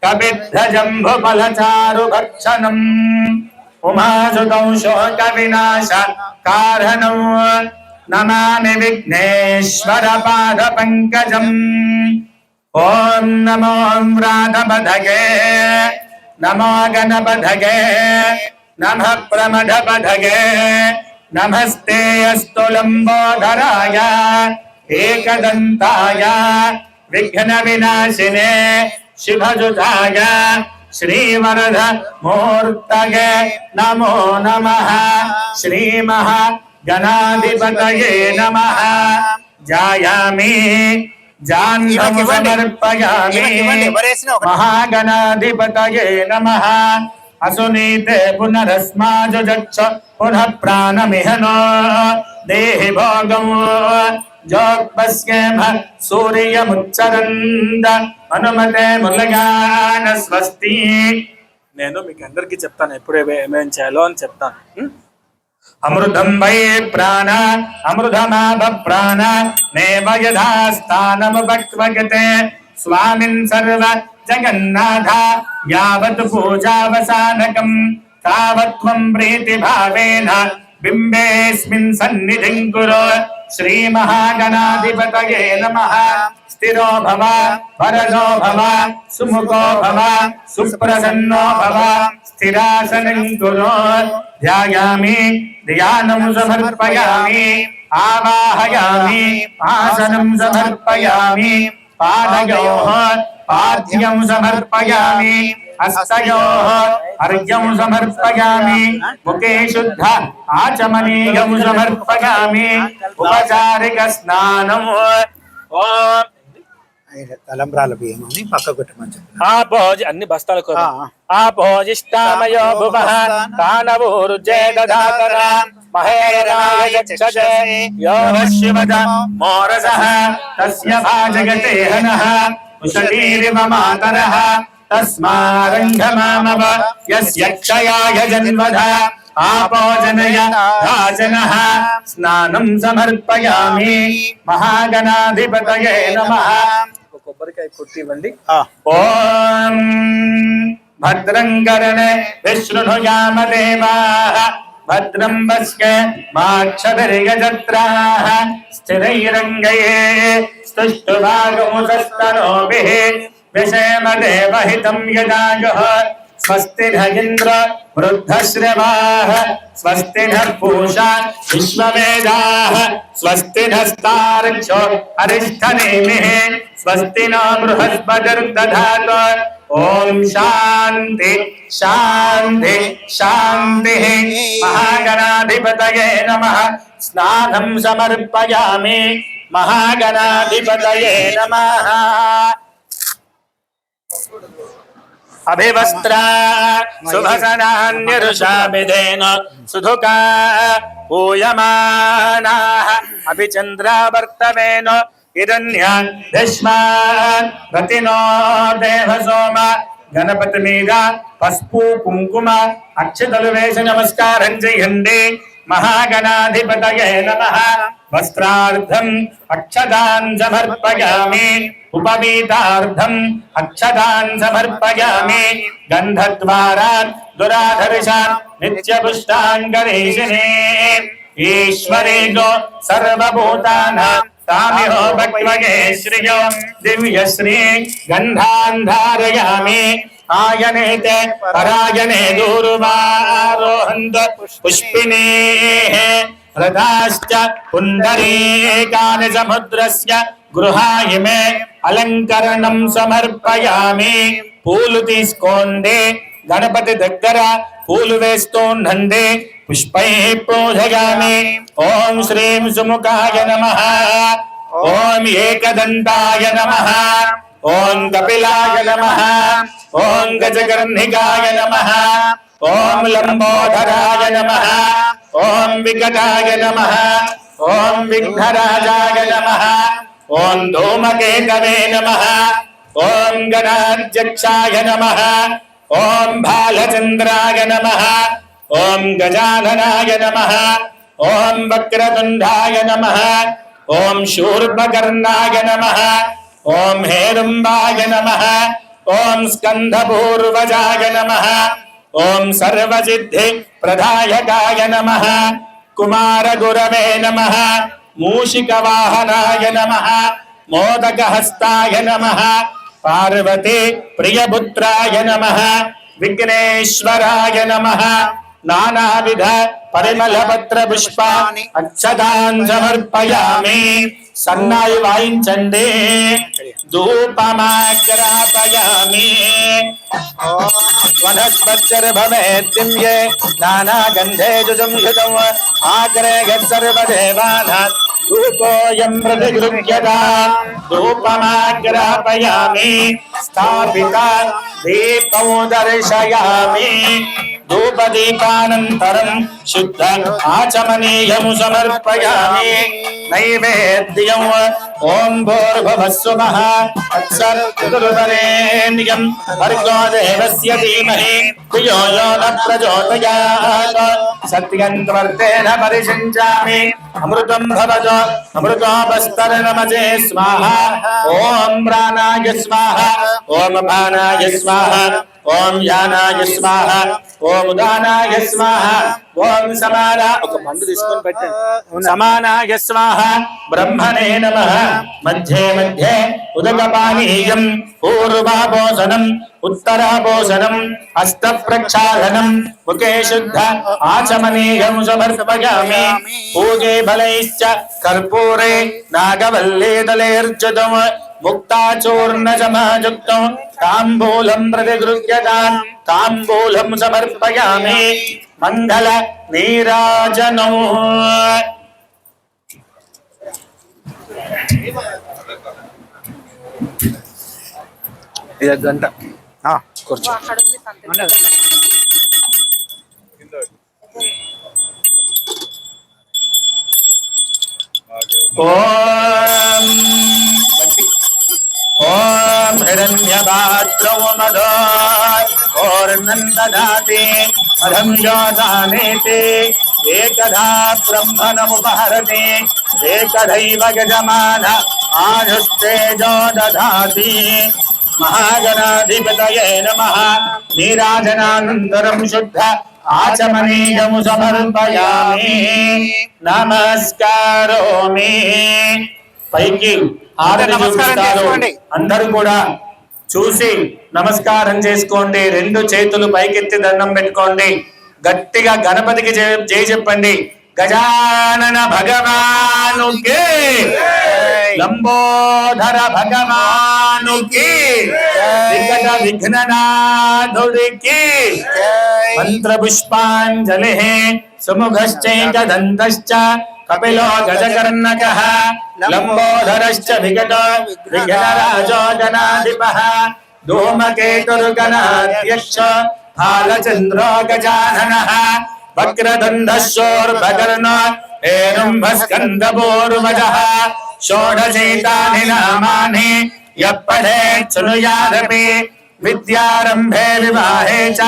कविद्धजम्बुफलचारुभक्षणम् उमासुतं शोकविनाश कारणं नमामि विघ्नेश्वरपादपङ्कजम्। ॐ नमो व्रातपदगे नमो गणपदगे नमः प्रमदपदगे नमस्ते अस्तु लम्बोदराय एकदन्ताय विघ्नविनाशिने शिवजुताय श्रीवरद मूर्तये नमो नमः। श्रीमहागणाधिपतये नमः। जायामि जाह्नवं समर्पयामि महागणाधिपतये नमः। असुनीते पुनरस्माजुजच्छ पुनः प्राणमिहनो देहि भोगं जोक्पस्येम सूर्यमुच्चरन्द అనుమతే ముల్లగాన స్వస్తి। నేను మీకు అందరికీ చెప్తాను ఎప్పుడు ఏమేం చేయాలో అని చెప్తాను। అమృతం వై ప్రాణ అమృతమాభ ప్రాణ నేవ యథా స్థానముపక్వగతే స్వామిన్ సర్వ జగన్నాథ యావత్ పూజావసానకం తావత్వం ప్రీతి భావేన బింబేస్మిన్ సన్నిధిం కురు। శ్రీ మహాగణాధిపతయే నమః। स्थिरो भव वरदो भव सुमुखो भव सुप्रसन्नो भव स्थिरासनं कुरु। ध्यायामि ध्यानं समर्पयामि आवाहयामि आसनं समर्पयामि पादयोः पाद्यं समर्पयामि हस्तयोः अर्घ्यं समर्पयामि मुखे शुद्ध आचमनीयं समर्पयामि उपचारिक स्नानं। తలంబ్రాల బియ్యం అని పక్కకు పెట్టమని చెప్పాను। ఆ భోజ అన్ని బస్తాలు ఆ భోజిష్టామయో భువః కానవూర్జే దదాతర మహేరాయ చక్షే యో శివద మోరసః తస్య భాజగతే హనః ఉషదీరివ మాతరః తస్మారంఘమామవ యస్య క్షయాయ జన్మధ ఆపోజనయ రాజనః స్నానం సమర్పయామి మహాగణాధిపతయే నమః। కొబ్బరికాయ కొట్టి ఇవ్వండి। ఓం భద్రం కరణే విష్ణుయామ దేవాః భద్రం పశ్య మాక్షభిర్యజత్రాః స్థిరైరంగయే స్తుష్టువాగముసస్తనోభిః విషేమ దేవహితం యదాయుః। स्वस्ति न इंद्र वृद्धश्रवाः स्वस्ति न पूषा विश्ववेदाः स्वस्ति नस्तार्क्ष्यो अरिष्ठनेमिः स्वस्ति न बृहस्पतिर्दधातु। ओम शांति शांति शांति। महागणाधिपतये नमः। स्नानं समर्पयामि महागणाधिपतये नमः। अभिवस्त्रा शुभसनान्यरुषाभिधेन सुधुका पूयमानाः अभिचन्द्रावर्तमेन हिरण्यान् दश्मान् रतिनो देवसोम। गणपति మీద పసుపు కుంకుమ అక్షతలు వేసి నమస్కారం చేయండి। महागणाधिपतये नमः। वस्त्रार्थं अक्षतान् समर्पयामि उपवीतार्थं अक्षतान् समर्पयामि गन्धद्वारान् दुराधर्षान् नित्यपुष्टान् गणेशिने। ईश्वरे गो सर्वभूतानां तामिहो भक्त्वये श्रियो दिव्यश्री गन्धान् धारयामि। आयनेते परायणे दूर्वारोहन्त पुष्पिनेः रथाश्च पुण्डरीकानि समुद्रस्य गृहाय मे अलङ्करणं समर्पयामि। పూలు తీసుకోండి గణపతి దగ్గర పూలు వేస్తోండండి పుష్పై పూజయామి। ఓం శ్రీం సుముఖాయ నమః। ఓం ఏకదంతాయ నమః। ఓం కపిలాయ నమః। ఓం గజకర్ణికాయ నమః। ఓం లంబోదరాయ నమః। ఓం వికటాయ నమః। ఓం విఘ్నరాజాయ నమః। ఓం ధూమకేతవే నమః। ఓం గణాధ్యక్షాయ నమః। ఓం బాలచంద్రాయ నమః। ఓం గజాననాయ నమః। ఓం వక్రతుండాయ నమః। ఓం శూర్పకర్ణాయ నమః। ఓం హేరంబాయ నమః ఓం స్కంధపూర్వజాయ నమః ఓం సర్వసిద్ధి ప్రదాయకాయ నమః కుమారగురవే నమః మూషికవాహనాయ నమః మోదకహస్తాయ నమః పార్వతీ ప్రియపుత్రాయ నమః విఘ్నేశ్వరాయ నమః నానావిధ పరిమళపత్ర పుష్పాని అక్షతాన్ సమర్పయామి. సన్నాయి వాయించండి. ధూపమాగ్రాపయామి. వనస్పతిర్భవేద్దివ్యే నానాగంధే జుజుంహితం ఆగ్రే సర్వదేవానాం ధూపోయం ప్రతిగృహ్యతా. ధూపమాగ్రాపయామి. స్థాపిత దీపం దర్శయామి. ధూపదీపానంతరం శుద్ధ ఆచమనీయం సమర్పయామి. నైవేద్యం ఓం భూర్భువస్సువః తత్సవితుర్వరేణ్యం భర్గో దేవస్య ధీమహి ధియో యో న ప్రచోదయాత్. సత్యం త్వర్తేన పరిషించామి. అమృతం భవతో అమృతోపస్తరణమజే స్వాహా. ఓం ప్రాణాయ స్వాహా. ఓం పానాయ స్వాహా. ఓం యానాయ స్వాహ. ఓం ఉదానాయ స్వాహ. ఓం సమానా ఒక పండు తీసుకొని పెట్టండి. సమానాయ స్వాహ. బ్రహ్మణే నమః. మధ్యే మధ్యే ఉదకపానీయం పూర్వాభోజనం ఉత్తరాభోజనం హస్త ప్రక్షాళనం ముఖే శుద్ధ ఆచమనీయం సమర్పయామి. పూజే ఫలైశ్చ కర్పూరే నాగవల్లీదలేర్జుతం ముక్తాచూర్ణజమాయుక్తం తాంబూలం ప్రతిగృహ్యతాం. తాంబూలం సమర్పయామి. మంగళ నీరాజనం. గంట కూర్చో. ఓం ఓం హిరణ్యపాత్రో మదో ఓర్నందదాతి అధం యోధానేతి ఏకదా బ్రహ్మణముపహరతి ఏకదైవ యజమాన ఆయుస్తేజో దధాతి. మహాగణాధిపతయే నమః. నీరాజనానంతరం శుద్ధ ఆచమనీయము సమర్పయామి. నమస్కారోమి. పైకి ఆరతి చూపిస్తారు. అందరూ కూడా చూసి నమస్కారం చేసుకోండి. రెండు చేతులు పైకెత్తి దండం పెట్టుకోండి. గట్టిగా గణపతికి జై చెప్పండి. గజానన భగవానుకి, లంబోధర భగవానుకి, వికట విఘ్ననాథుడికి. మంత్ర పుష్పాంజలి. సుముఖశ్చైక దంతశ్చ కపిలో గజకర్ణకః లంబోదరశ్చ వికటో విఘ్నరాజో గణాధిపః. ధూమకేతుర్గణాధ్యక్ష బాలచంద్రో గజాననః. వక్రదండశోర్భకర్ణో హేరంబస్కందపూర్వజః. షోడశైతాని నామాని యః పఠేత్ శృణుయాదపి. విద్యారంభే వివాహే చ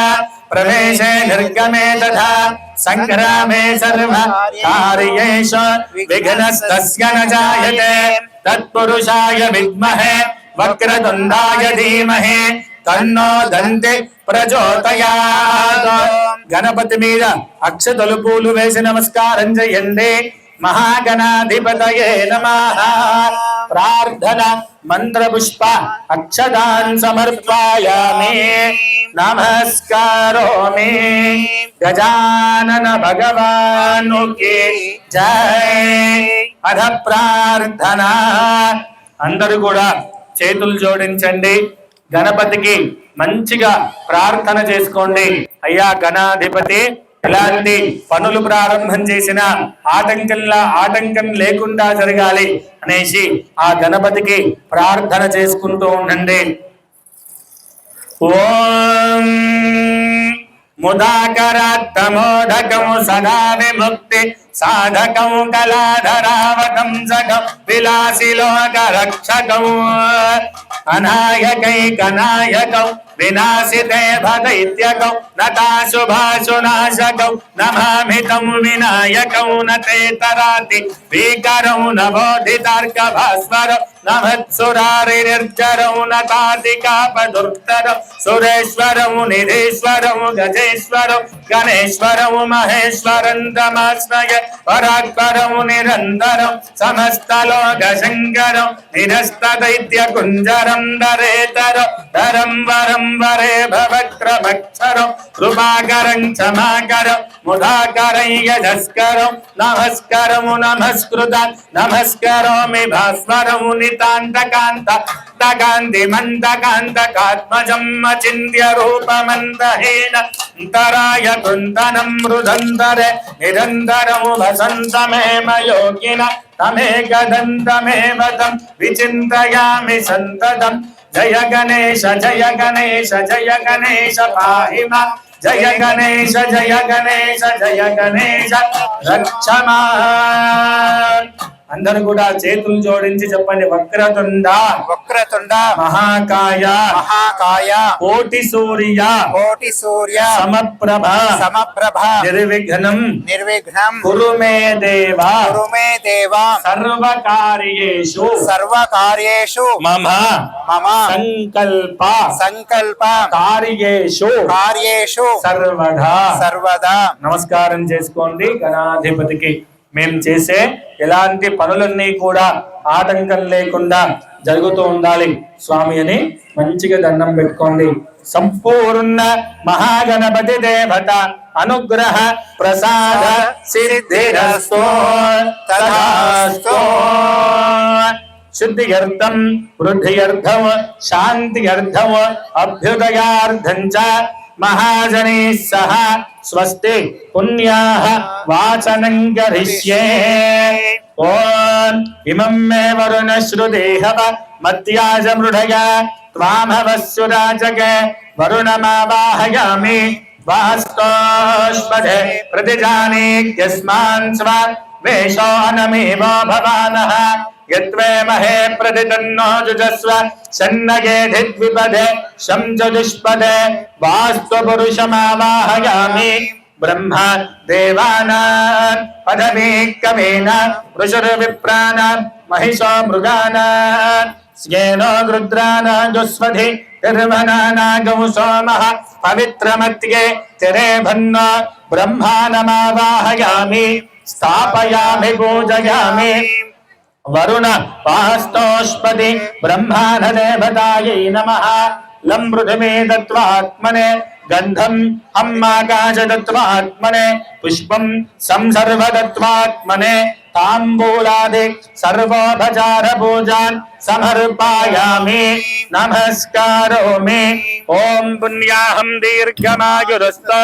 ప్రవేశే నిర్గమే తథా సంగ్రామే సర్వ కార్యేషు విఘ్నస్తస్య న జాయతే. తత్పురుషాయ విద్మహే వక్రతుండాయ ధీమహి తన్నో దంతి ప్రచోదయాత్. గణపతి మీద అక్షతలు పూలు వేసి నమస్కారం చేయండి. మహాగణాధిపతయే నమః. ప్రార్థన మంత్ర పుష్ప అక్షతాన్ సమర్పయామి. నమస్కారోమి. గజానన భగవానుకి జై. అధ ప్రార్థన. అందరూ కూడా చేతులు జోడించండి. గణపతికి మంచిగా ప్రార్థన చేసుకోండి. అయ్యా గణాధిపతి, ఇలాంటి పనులు ప్రారంభం చేసిన ఆటంకం లేకుండా జరగాలి అనేసి ఆ గణపతికి ప్రార్థన చేసుకుంటూ ఉండండి. ఓం ముదాకరాత్తమోదకం సదా విముక్తి సాధకం కళాధరావతంసకం విలాసి లోకరక్షకం అనాయకైకనాయకం వినాశితే భదైత్యకం నతాశుభాశునాశకం నమామితం వినాయకం నతేతరాతి భీకరం నవోదితార్క భాస్వరం నమత్సురారి నిర్జరం నతాదికాపదుర్తరం సురేశ్వరం నిధీశ్వరం గజేశ్వరం గణేశ్వరం మహేశ్వరం తమాశ్రయ పరాత్పరం నిరంతరం సమస్తలోక శంకరం నిరస్త దైత్య కుంజరం దరేతరం ధరం వరం వరే భవక్రమక్షరం కృపాకరం క్షమాకరం ముదాకరం యజస్కరం నమస్కరం నమస్కృత నమస్కరోమి భాస్వరం నితాంతకాంత కాంతి మందకాంతకాత్మజం అచింత్య రూపమందహీన అంతరాయ కుందనం మృదంతరే నిరంతరము వసంతమేమ యోగిన తమేకదంతమేవ తం విచింతయామి సంతతం జయ గణేశ జయ గణేశ జయ గణేశ పాహి మాం జయ గణేశ జయ గణేశ జయ గణేశ రక్షమా. అందరూ కూడా చేతులు జోడించి చెప్పండి. వక్రతుండ వక్రతుండ మహాకాయ మహాకాయ కోటి సూర్య కోటి సూర్య సమప్రభ సమప్రభ నిర్విఘ్నం నిర్విఘ్నం కురు మే దేవ కురు మే దేవ సర్వకార్యేషు సర్వకార్యేషు మమ మమ సంకల్ప సంకల్ప కార్యేషు కార్యేషు సర్వదా సర్వదా. నమస్కారం చేసుకోండి గణాధిపతికి. మేము చేసే ఎలాంటి పనులన్నీ కూడా ఆటంకం లేకుండా జరుగుతూ ఉండాలి స్వామి అని మంచిగా దండం పెట్టుకోండి. సంపూర్ణ మహాగణపతి దేవత అనుగ్రహ ప్రసాద సిద్ధిరస్తో తదాస్తు. శుద్ధియర్థం వృద్ధియర్థం శాంతియర్థం అభ్యుదయార్థం చ మహాజనే సహ స్వస్తి పుణ్యాః వాచనం కరిష్యే. ఓం ఇమం మే వరుణ శ్రుదేహవ మత్యాజ మృఢయ త్వామవస్సురాజక వరుణమావాహయామి వాస్తోష్పదే ప్రతిజానేస్మాన్ స్వ వేషో అనమేవో భవానః యత్వే మహే ప్రతితన్నో జుజస్వ సన్నగే ధిద్విపదే శంజదుష్పదే వాస్తు పురుషమావాహయామి బ్రహ్మ దేవానాం పదమేకమేన ఋషుర్విప్రాణాం మహిషో మృగానాం స్యేనో గృద్రాణాం జుస్వధి తిర్వనానాగౌ సోమః పవిత్రమత్యే తిరేభన్నో బ్రహ్మానమావాహయామి స్థాపయామి పూజయామి. వరుణ వాస్తోష్పది బ్రహ్మాణ దేవతాయై నమః. లం మృధమే దత్వాత్మనే గంధం హమ్మాకాశ దత్వాత్మనే పుష్పం సంసర్వ దత్వాత్మనే తాంబూలాది సర్వోపచార పూజాన్ సమర్పయామి నమస్కారోమి. ఓం పుణ్యాహం దీర్ఘమాయురస్తో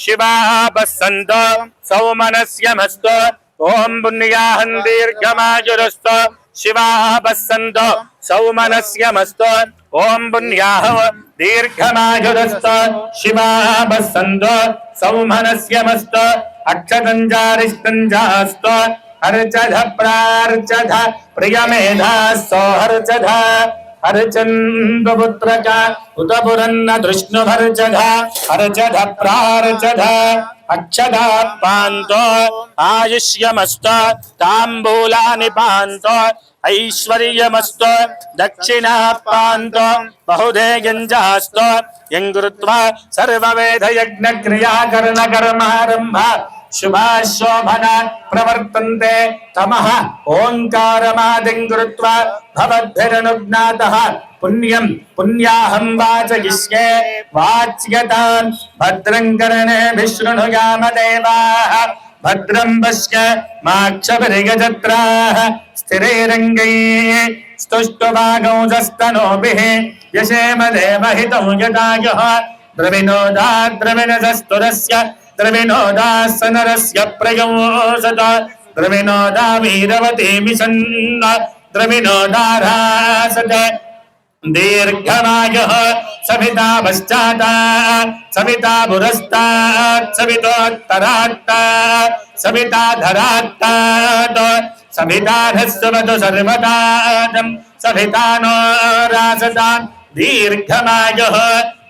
శివాపస్సంతో సౌమనస్యమస్తో. ఓం పుణ్యాహం దీర్ఘమాయురస్తో శివాపస్సంతో సౌమనస్యమస్తో. ఓం పుణ్యాహం దీర్ఘమాయురస్తో శివాపస్సంతో సౌమనస్యమస్తో. అక్షతంజారిష్టంజాస్తో హర్చధ ప్రార్చధ ప్రియమేధాస్తో హర్చధ హరచంద్రపుత్రక ఉతపురన్న దృష్ణుభర్చధ హరచధ ప్రార్చధ అక్షదాపాంతో ఆయుష్యమస్తో తాంబూలాని పాంతో ఐశ్వర్యమస్తో దక్షిణాపాంతో బహుధేయంజాస్తో యంగృత్వా సర్వవేద యజ్ఞ క్రియాకరణ కర్మారంభ శుభాశోభన ప్రవర్తంతే తమః ఓంకారమాదిం కృత్వా భవద్భిరనుజ్ఞాతః పుణ్యం పుణ్యాహం వాచయిష్యే వాచ్యతాన్ భద్రం కర్ణేభిః శృణుయామ దేవాః భద్రం పశ్య మాక్షభిర్యజత్రాః స్థిరైరంగైః స్తుష్టువాగౌజస్తనోభిః యశేమ దేవహితం యదాయుః ద్రవిణోదా ద్రవిణజస్తురస్య ద్రవిణోదాసనరస్య ప్రయోసత ద్రవిణోదా వీరవతి మిషన్న ద్రవిణోదారాసత दीर्घमायुः सविता पश्चात् सविता पुरस्तात् सवितोत्तरात् सविता धरात् सविता नस्वतु सर्वदां सविता नो रासतां दीर्घमायुः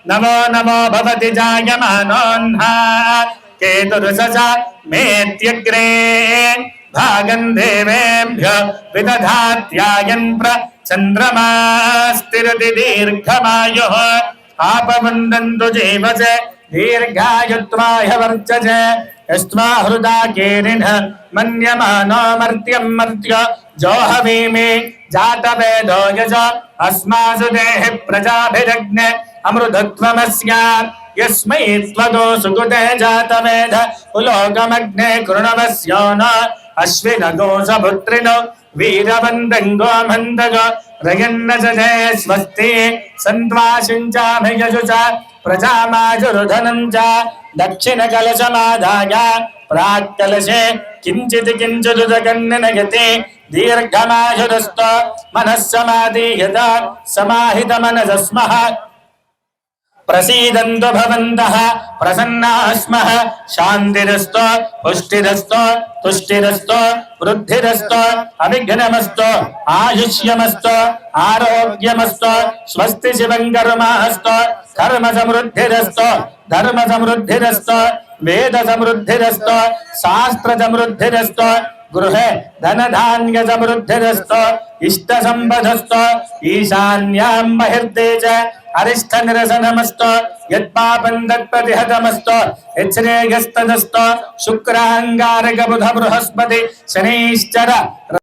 नमो नमो भवति जायमानोऽह्ना केतुर्षसा मेत्यग्रे भागं देवेभ्यो विदधात्यायन् चन्द्रमास्तिरति दीर्घमायुः आपवन्दन्तु जीवसे दीर्घायुत्वाय वर्चसे यस्मा हृदा कीरिणः मन्यमानो मर्त्यं मर्त्य जोहवीमि जातवेदो यज अस्मासु देहि प्रजाभिरग्ने अमृतत्वमस्य यस्मै त्वदो सुकृते जातवेद उलोकमग्ने कृणवस्यो न अश्विनगोसपुत्रिणो वीरवन्दङ्गो मन्दगो रयन्न जये स्वस्ति सन्त्वाशिञ्चाभियजुष प्रजामाजुरुधनं च दक्षिणकलशमादाय प्राक्कलशे किञ्चित् किञ्चिदुदकन्नयति दीर्घमायुरस्त मनः समाधीयत समाहितमनसस्मः प्रसीदन्तु भवन्तः प्रसन्नाः स्मः शान्तिरस्तु पुष्टिरस्तु तुष्टिरस्तु वृद्धिरस्तु अविघ्नमस्तु आयुष्यमस्तु आरोग्यमस्तु स्वस्ति शिवं कर्मास्तु कर्म समृद्धिरस्तु धर्म समृद्धिरस्तु वेद समृद्धिरस्तु शास्त्र समृद्धिरस्तु गृहे धनधान्य समृद्धिरस्तु इष्ट संपदस्तु ईशान्यां बहिर्दे च अरिष्ट निरसनमस्तु यत्पापं तत्प्रतिहतमस्तु यच्छ्रेयस्तदस्तु शुक्रांगारक बुध बृहस्पति शनैश्चर